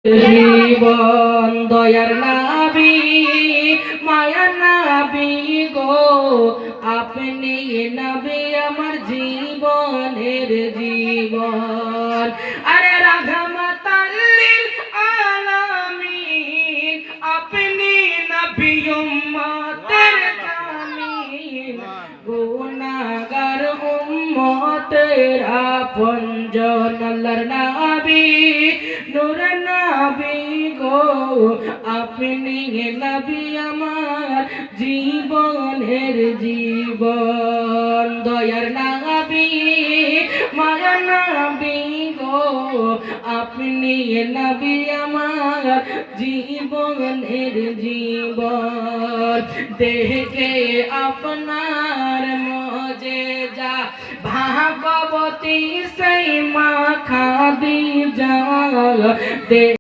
জীবন দয়ার নাবি মায়া নাবি গো আপনি নবী আমার জীবনের জীবন আরে রাহমাতাল লিল আলামিন আপনি নবী উম্মতের জামিন গুনাহগার উম্মতের আপনজন আল্লাহর নবী নূর নবী গো আপনি নবী আমার জীবনের জীবন দয়ার নবী মায়ার নবী গো আপনি নবী আমার জীবনের জীবন দেখে আপনার মজেজা ভাগবতী সেই মা খাদিজা